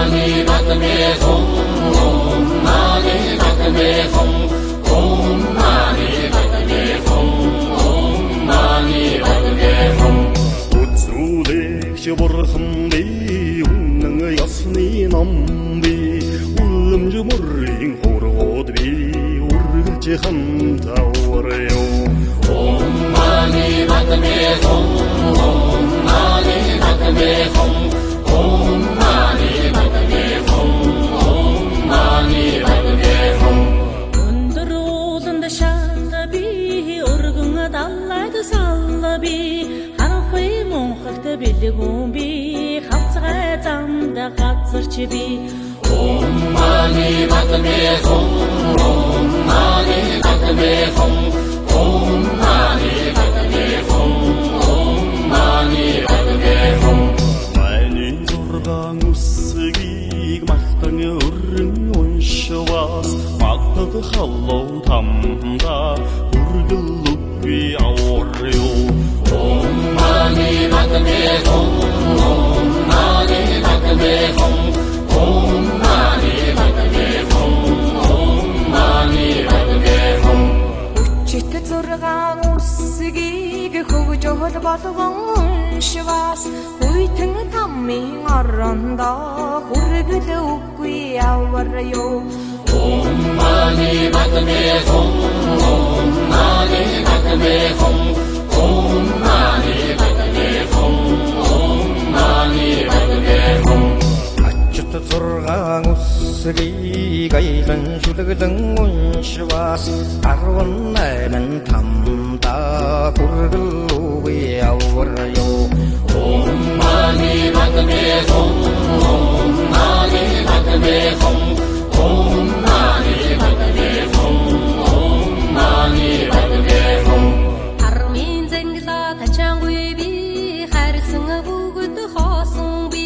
mani padme hum, om mani padme hum, om mani padme hum, om mani padme hum. Үзүүлэгч бурхан би үнэн ясны ном би улам жумрын хоргод би үргэлж хамтааварё. Om mani padme hum, om mani padme hum, om mani padme hum, om mani padme hum. Өндөр ууланд шалга би өргөн далайд салла би харахуй мөнхөгт бэлгүүн би хавцгай замда газарч би Om mani padme hum, om mani padme hum, om mani padme hum, om mani padme hum. Миний зургаан үсгийг мартан өрн уншвас магтах халуу тамда үргэл үгүй аварё. Om mani padme hum, om mani padme hum, om mani padme hum, om mani padme hum. Чит зургаан үсгийг хөгж охол болгон уншвас хүйтэн таммын орондоо хүргэл үгүй аварё. Om mani padme hum, om mani padme hum, om mani padme hum, om mani padme hum. Ачт зургаан үсгийг аяхан шүлэглэн уншвас 18 тамда хүргэл үгүй аварё. Om mani padme hum, om mani padme hum, om mani padme hum, om mani padme hum. Армын зэнглэ тачаангүй би харсан бүгд хоосон би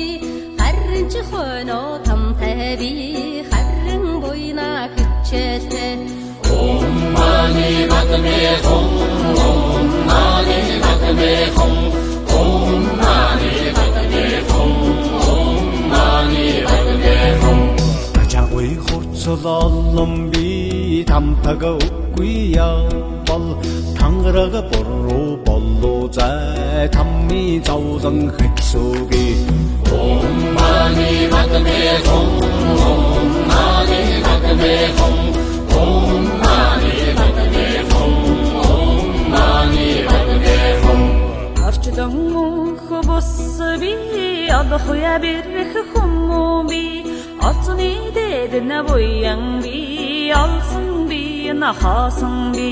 харин ч хойно тамтай би харин буйна хичээлтэй Om mani padme hum, om mani padme hum, om mani padme hum, om mani padme hum. Чагой хурцлолон би тамтага үгүй явбал тангарага боруу боллоо зай тамми зовлон хэцүүги. Om mani padme hum, om mani padme hum, om mani padme hum, om mani padme hum. Орчдон мөнх бус би алхуя бэрх хүмүүн би олцны дэд на буян би олсон би на хаасан би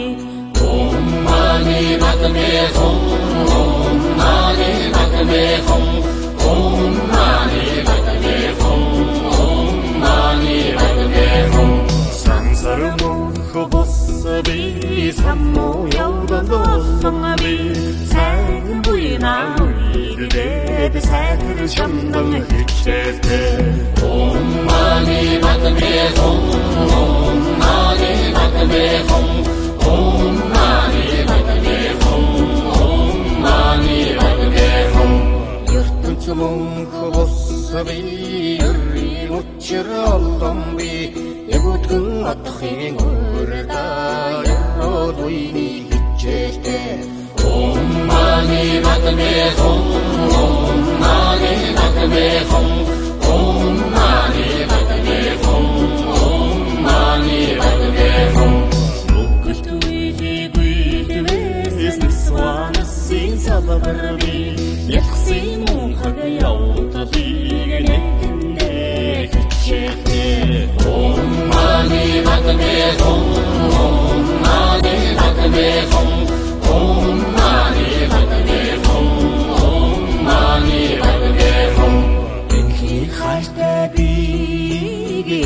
Om mani padme hum, om mani padme hum, om mani padme hum, om mani padme hum. Сансар мөнх бос би саммуу явдан болсон би сайн буйна үедээ сайхэр шамдан хичээлтэй. Om mani padme hum, om mani padme hum, om mani padme hum, om mani padme hum. ертөнц мөнх бос би өрийн учир олдон би ягуудгэн отхын өрдө ярууд буйны хичээлтэй. Om mani padme hum, om mani padme hum, om mani